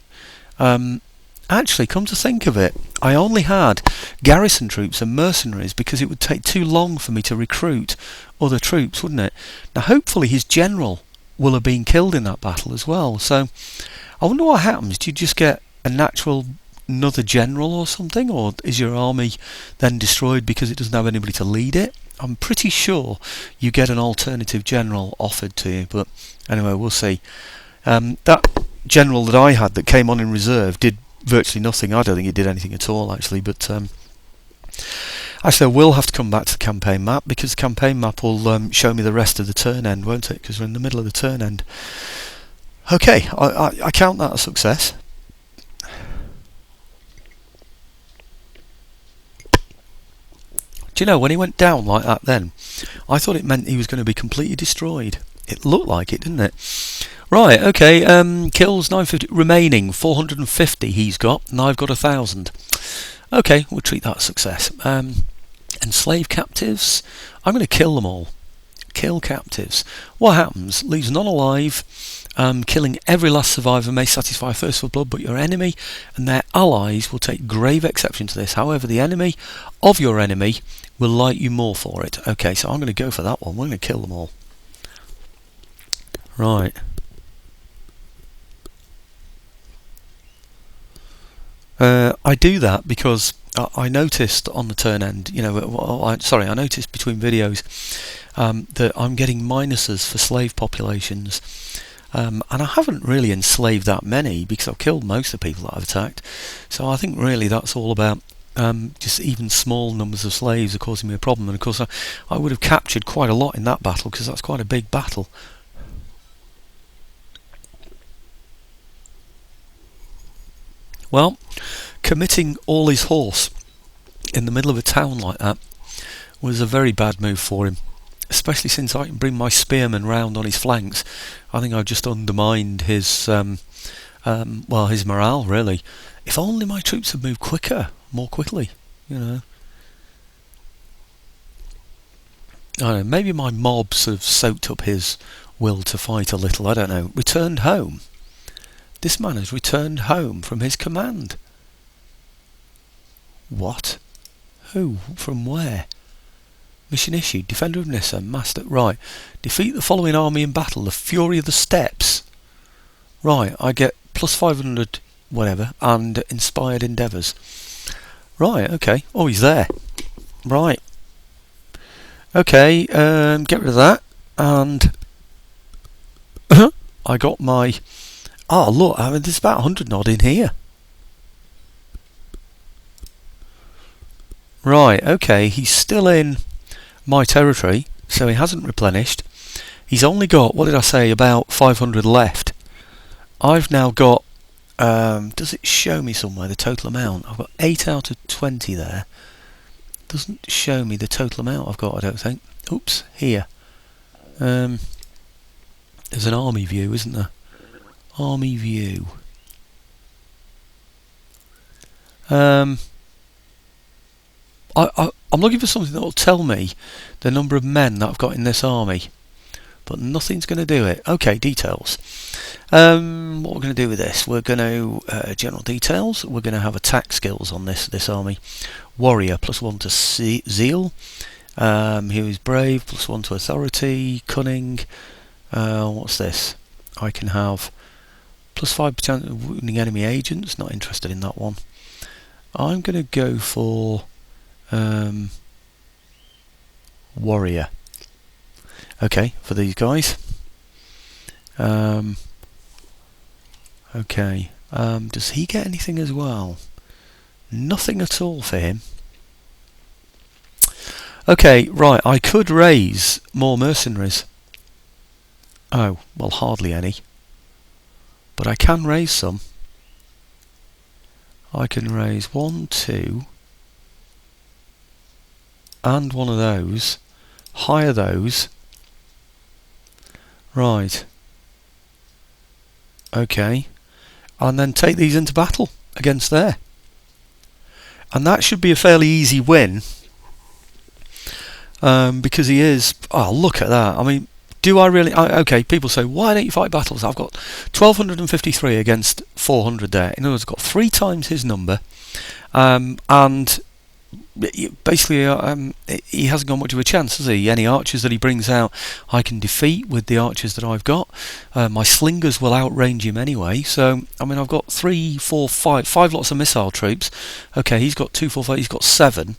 Speaker 1: Actually, come to think of it, I only had garrison troops and mercenaries because it would take too long for me to recruit other troops, wouldn't it? Now, hopefully his general will have been killed in that battle as well. So, I wonder what happens. Do you just get another general or something? Or is your army then destroyed because it doesn't have anybody to lead it? I'm pretty sure you get an alternative general offered to you, but anyway, we'll see. That general that I had that came on in reserve did virtually nothing. I don't think it did anything at all, actually, but actually I will have to come back to the campaign map, because the campaign map will show me the rest of the turn end, won't it? Because we're in the middle of the turn end. Okay, I count that a success. Do you know, when he went down like that then, I thought it meant he was going to be completely destroyed. It looked like it, didn't it? Right, okay, kills 950, remaining 450 he's got, and I've got 1,000. Okay, we'll treat that a success. Enslave captives, I'm going to kill them all. Kill captives. What happens? Leaves none alive. Killing every last survivor may satisfy thirst for blood, but your enemy and their allies will take grave exception to this. However, the enemy of your enemy will like you more for it. Okay, so I'm going to go for that one. We're going to kill them all. Right. I do that because I noticed on the turn end, I noticed between videos that I'm getting minuses for slave populations. And I haven't really enslaved that many because I've killed most of the people that I've attacked. So I think really that's all about just even small numbers of slaves are causing me a problem. And of course I would have captured quite a lot in that battle because that's quite a big battle. Well, committing all his horse in the middle of a town like that was a very bad move for him. Especially since I can bring my spearmen round on his flanks. I think I've just undermined his his morale, really. If only my troops had moved more quickly, I don't know, maybe my mobs have soaked up his will to fight a little, I don't know. Returned home. This man has returned home from his command. What? Who? From where? Mission issued. Defender of Nyssa. Master. Right. Defeat the following army in battle. The Fury of the Steppes. Right. I get plus 500 whatever and inspired endeavours. Right. Okay. Oh, he's there. Right. Okay. Get rid of that. And I got my... Oh, look. I mean, there's about 100 odd in here. Right. Okay. He's still in my territory, so he hasn't replenished. He's only got, what did I say, about 500 left. I've now got, does it show me somewhere the total amount? I've got 8 out of 20 there. Doesn't show me the total amount I've got, I don't think. Oops, here. There's an army view, isn't there? Army view. I'm looking for something that will tell me the number of men that I've got in this army, but nothing's going to do it. Okay, details. What we're going to do with this? We're going to general details. We're going to have attack skills on this army. Warrior +1 to zeal. Who is brave +1 to authority. Cunning. What's this? I can have +5% of wounding enemy agents. Not interested in that one. I'm going to go for warrior. Okay, for these guys. Okay. Does he get anything as well? Nothing at all for him. Okay, right, I could raise more mercenaries. Oh, well, hardly any. But I can raise some. I can raise 1, 2, and one of those. Hire those. Right. Okay. And then take these into battle against there. And that should be a fairly easy win. Because he is... Oh, look at that. I mean, do I really... okay, people say, why don't you fight battles? I've got 1,253 against 400 there. In other words, I've got 3 times his number. And... basically, he hasn't got much of a chance, has he? Any archers that he brings out, I can defeat with the archers that I've got. My slingers will outrange him anyway. So, I mean, I've got 3, 4, 5 lots of missile troops. Okay, he's got 2, 4, 5. He's got 7.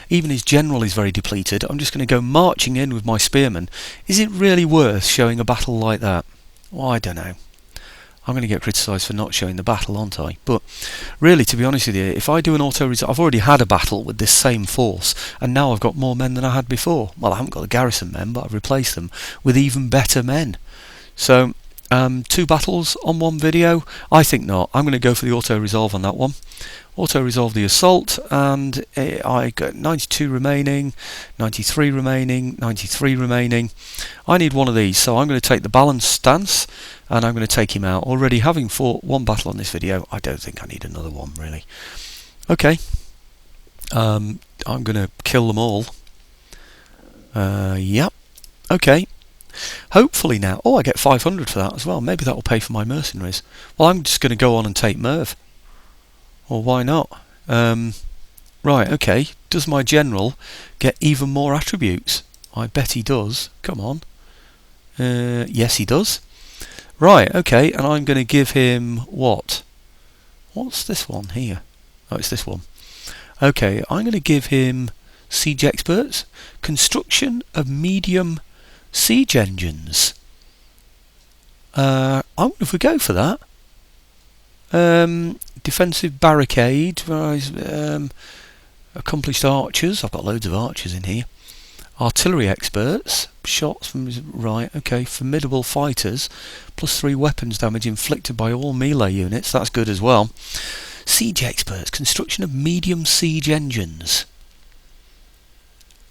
Speaker 1: Even his general is very depleted. I'm just going to go marching in with my spearmen. Is it really worth showing a battle like that? Well, I don't know. I'm going to get criticised for not showing the battle, aren't I? But really, to be honest with you, if I do an auto result, I've already had a battle with this same force, and now I've got more men than I had before. Well, I haven't got the garrison men, but I've replaced them with even better men. So 2 battles on one video? I think not. I'm going to go for the auto resolve on that one. Auto resolve the assault, and I got 92 remaining, 93 remaining, 93 remaining. I need one of these, so I'm going to take the balanced stance and I'm going to take him out. Already having fought one battle on this video, I don't think I need another one really. Okay, I'm going to kill them all. Yep. Okay. Hopefully now. Oh, I get 500 for that as well. Maybe that will pay for my mercenaries. Well, I'm just going to go on and take Merv. Or why not? Right, okay. Does my general get even more attributes? I bet he does. Come on. Yes, he does. Right, okay. And I'm going to give him what? What's this one here? Oh, it's this one. Okay, I'm going to give him siege experts. Construction of medium siege engines. I wonder if we go for that. Defensive barricade. Accomplished archers. I've got loads of archers in here. Artillery experts. Shots from right. Okay. Formidable fighters. +3 weapons damage inflicted by all melee units. That's good as well. Siege experts. Construction of medium siege engines.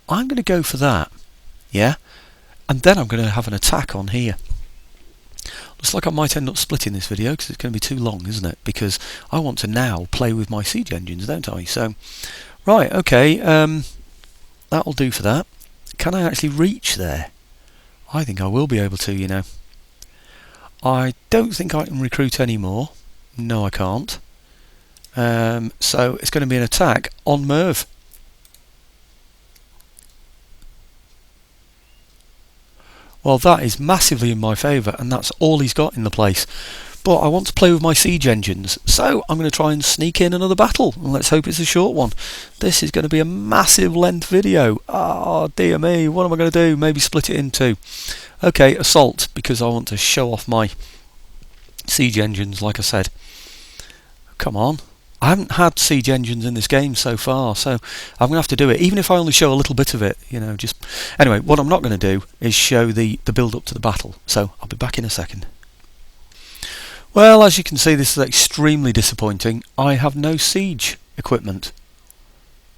Speaker 1: I'm going to go for that. Yeah. And then I'm going to have an attack on here. Looks like I might end up splitting this video because it's going to be too long, isn't it? Because I want to now play with my siege engines, don't I? So, right, okay, that'll do for that. Can I actually reach there? I think I will be able to, you know. I don't think I can recruit anymore. No, I can't. So it's going to be an attack on Merv. Well, that is massively in my favour, and that's all he's got in the place. But I want to play with my siege engines, so I'm going to try and sneak in another battle, and let's hope it's a short one. This is going to be a massive length video. Oh dear me, what am I going to do? Maybe split it in 2. Okay, assault, because I want to show off my siege engines, like I said. Come on. I haven't had siege engines in this game so far, so I'm going to have to do it, even if I only show a little bit of it, you know. Just anyway, what I'm not going to do is show the build up to the battle, so I'll be back in a second. Well, as you can see, this is extremely disappointing. I have no siege equipment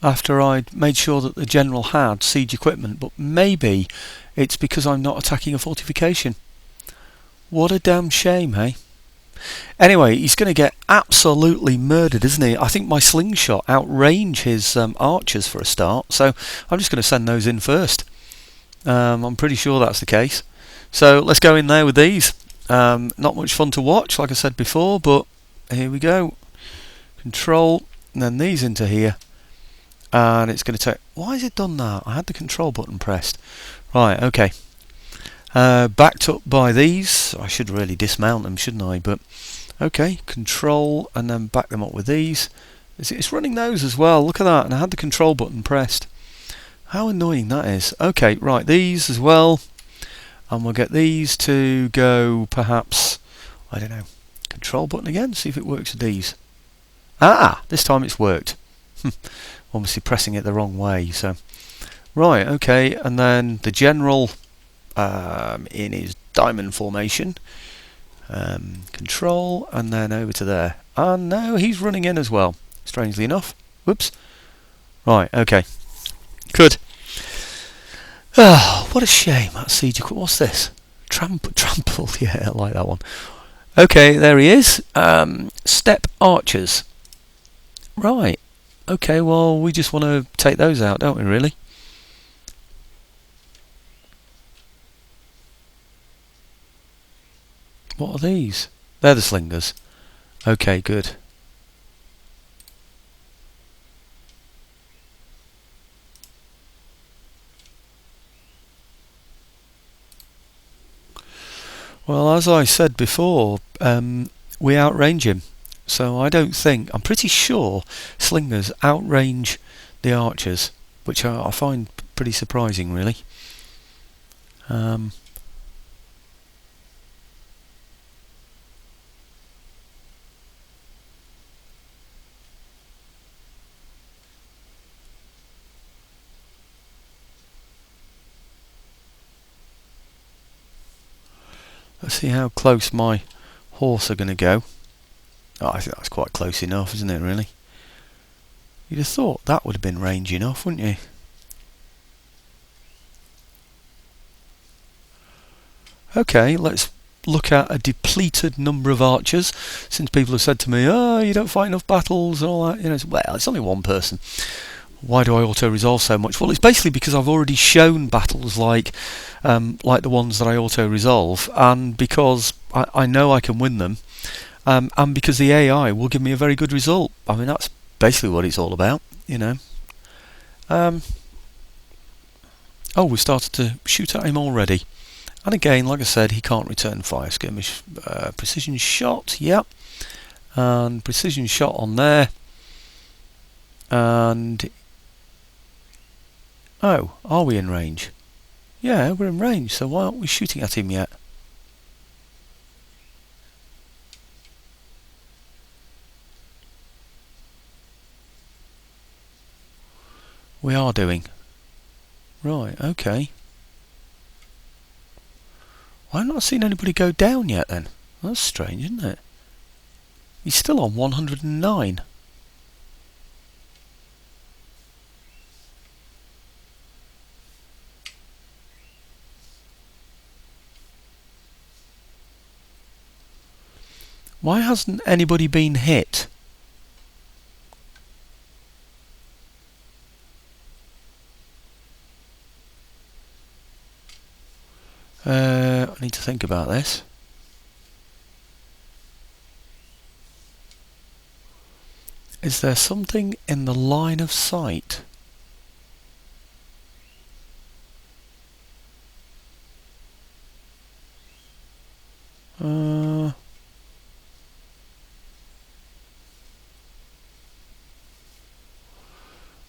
Speaker 1: after I'd made sure that the general had siege equipment, but maybe it's because I'm not attacking a fortification. What a damn shame, hey? Anyway, he's going to get absolutely murdered, isn't he? I think my slingshot outrange his archers for a start, so I'm just going to send those in first. I'm pretty sure that's the case. So let's go in there with these. Not much fun to watch, like I said before, but here we go. Control, and then these into here. And it's going to take... Why has it done that? I had the control button pressed. Right, okay. Backed up by these. I should really dismount them, shouldn't I? But okay, control and then back them up with these. It's running those as well. Look at that, and I had the control button pressed. How annoying that is. Okay, right, these as well, and we'll get these to go perhaps, I don't know, control button again, see if it works with these. Ah, this time it's worked. Obviously pressing it the wrong way. So right, okay, and then the general in his diamond formation, control, and then over to there. And no, he's running in as well, strangely enough. Whoops. Right, okay, good. Oh, what a shame, that siege. What's this? Trample, yeah, I like that one. Okay, there he is. Step archers. Right, okay, well, we just want to take those out, don't we, really? What are these? They're the slingers. Okay, good. Well, as I said before, we outrange him. So I don't think... I'm pretty sure slingers outrange the archers, which I find pretty surprising, really. Let's see how close my horse are going to go. Oh, I think that's quite close enough, isn't it, really? You'd have thought that would have been range enough, wouldn't you? Okay, let's look at a depleted number of archers, since people have said to me, oh, you don't fight enough battles and all that. You know, well, it's only one person. Why do I auto-resolve so much? Well, it's basically because I've already shown battles like the ones that I auto-resolve, and because I know I can win them, and because the AI will give me a very good result. I mean, that's basically what it's all about, you know. Oh, we started to shoot at him already. And again, like I said, he can't return fire skirmish. Precision shot, yep. And precision shot on there. And... oh, are we in range? Yeah, we're in range, so why aren't we shooting at him yet? We are doing. Right, okay. I've not seen anybody go down yet then. That's strange, isn't it? He's still on 109. Why hasn't anybody been hit? I need to think about this. Is there something in the line of sight?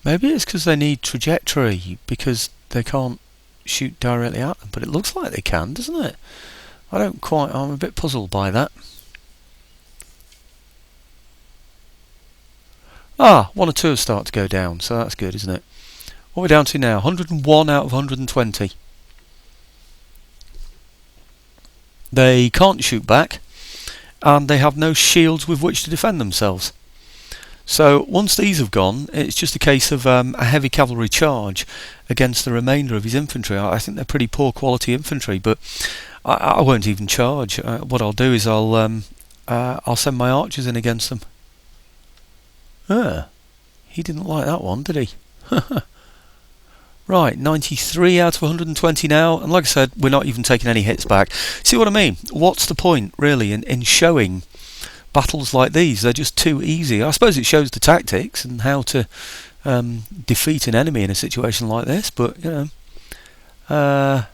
Speaker 1: Maybe it's because they need trajectory, because they can't shoot directly at them, but it looks like they can, doesn't it? I'm a bit puzzled by that. Ah, 1 or 2 have started to go down, so that's good, isn't it? What are we down to now? 101 out of 120. They can't shoot back, and they have no shields with which to defend themselves. So once these have gone, it's just a case of a heavy cavalry charge against the remainder of his infantry. I think they're pretty poor quality infantry, but I won't even charge. What I'll do is I'll send my archers in against them. He didn't like that one, did he? Right, 93 out of 120 now, and like I said, we're not even taking any hits back. See what I mean? What's the point, really, in showing battles like these? They're just too easy. I suppose it shows the tactics and how to defeat an enemy in a situation like this, but, you know...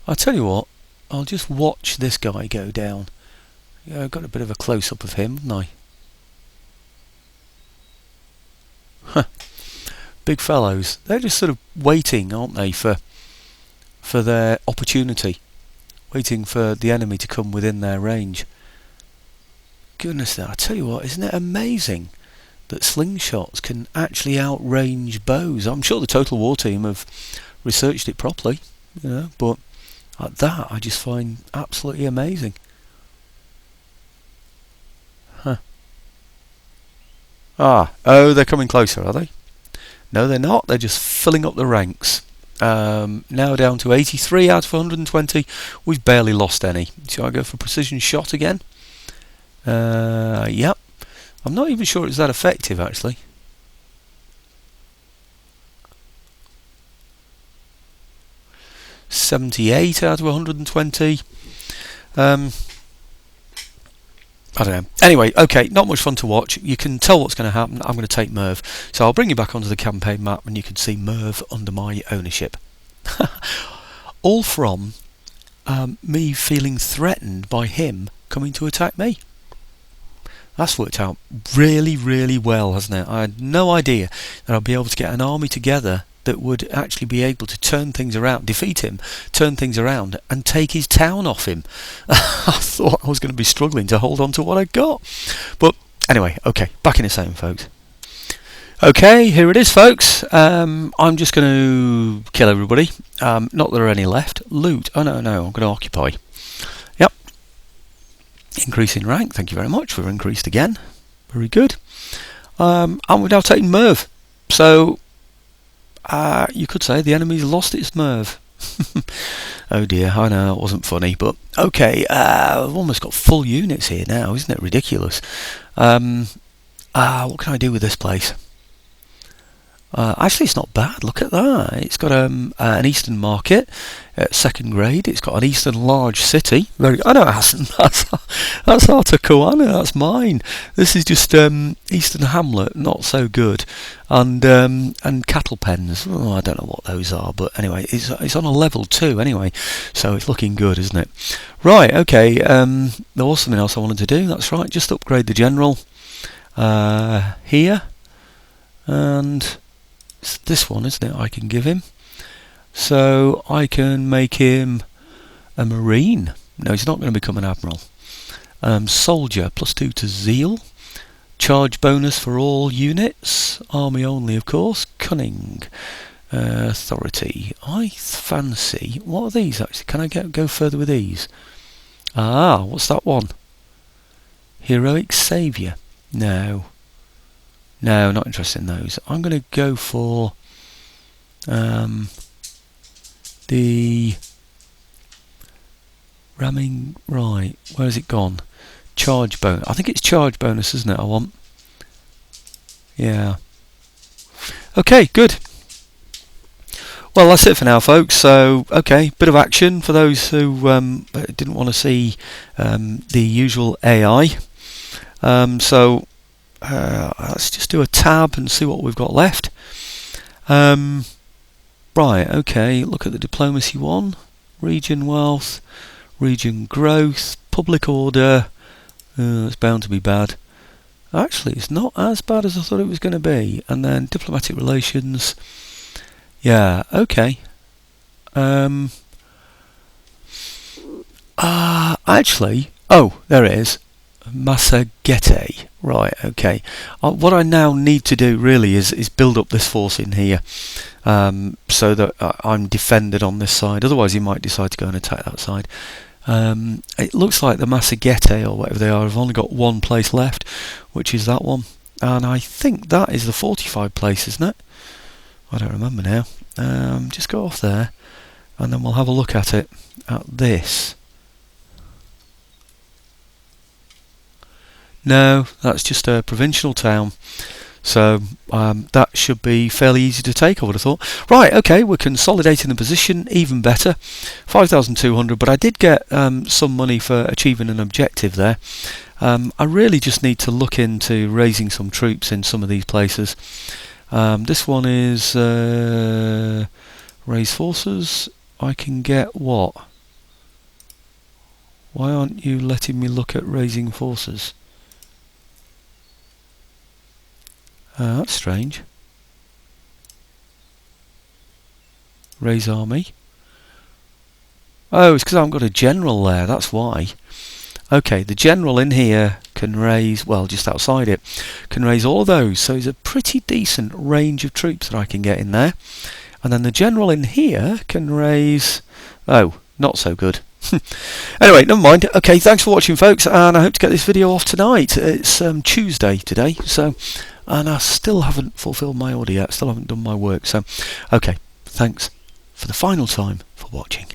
Speaker 1: I'll tell you what, I'll just watch this guy go down. Yeah, I've got a bit of a close-up of him, haven't I? Big fellows. They're just sort of waiting, aren't they, for their opportunity. Waiting for the enemy to come within their range. Goodness, I tell you what, isn't it amazing that slingshots can actually outrange bows? I'm sure the Total War team have researched it properly, you know, but that I just find absolutely amazing. Oh, they're coming closer, are they? No, they're not. They're just filling up the ranks. Now down to 83 out of 120. We've barely lost any. Shall I go for precision shot again? Yep. I'm not even sure it's that effective, actually. $78 out of 120. I don't know. Anyway, okay, not much fun to watch. You can tell what's going to happen. I'm going to take Merv. So I'll bring you back onto the campaign map and you can see Merv under my ownership. All from me feeling threatened by him coming to attack me. That's worked out really, really well, hasn't it? I had no idea that I'd be able to get an army together that would actually be able to turn things around, defeat him, turn things around and take his town off him. I thought I was going to be struggling to hold on to what I got. But anyway, okay, back in a second, folks. Okay, here it is, folks. I'm just going to kill everybody. Not that there are any left. Loot. Oh, no, I'm going to occupy. Yep. Increase in rank. Thank you very much. We're increased again. Very good. And we've now taken Merv. So, you could say the enemy's lost its Merv. Oh dear, I know, it wasn't funny, but okay, I've almost got full units here now, isn't it ridiculous? What can I do with this place? Actually, it's not bad. Look at that. It's got an eastern market, second grade. It's got an eastern large city. I know it hasn't. That's Artacoana. That's mine. This is just eastern hamlet. Not so good. And cattle pens. Oh, I don't know what those are, but anyway, it's on a level 2 anyway, so it's looking good, isn't it? Right. Okay. There was something else I wanted to do. That's right. Just upgrade the general here, and it's this one, isn't it? I can give him, so I can make him a marine. No, he's not going to become an admiral. Soldier, +2 to zeal. Charge bonus for all units. Army only, of course. Cunning. Authority. I fancy. What are these actually? Can I go further with these? What's that one? Heroic Saviour. No, not interested in those. I'm going to go for the ramming. Right, where has it gone? Charge bonus. I think it's charge bonus, isn't it? I want. Yeah. Okay, good. Well, that's it for now, folks. So, okay, bit of action for those who didn't want to see the usual AI. So let's just do a tab and see what we've got left. Right, okay, look at the diplomacy one. Region wealth, region growth, public order. It's bound to be bad. Actually, it's not as bad as I thought it was going to be. And then diplomatic relations. Yeah, okay. Actually, there it is. Massagete. Right, okay. What I now need to do really is build up this force in here, so that I'm defended on this side. Otherwise, he might decide to go and attack that side. It looks like the Massagete, or whatever they are, have only got one place left, which is that one. And I think that is the 45 place, isn't it? I don't remember now. Just go off there, and then we'll have a look at it, at this. No, that's just a provincial town. So that should be fairly easy to take, I would have thought. Right, okay, we're consolidating the position, even better. 5,200, but I did get some money for achieving an objective there. I really just need to look into raising some troops in some of these places. This one is raise forces. I can get what? Why aren't you letting me look at raising forces? That's strange. Raise army. Oh, it's because I haven't got a general there, that's why. Okay, the general in here can raise, well, just outside it, can raise all of those. So it's a pretty decent range of troops that I can get in there. And then the general in here can raise, oh, not so good. Anyway, never mind. Okay, thanks for watching, folks, and I hope to get this video off tonight. It's Tuesday today, so, and I still haven't fulfilled my order yet, still haven't done my work. So, okay, thanks for the final time for watching.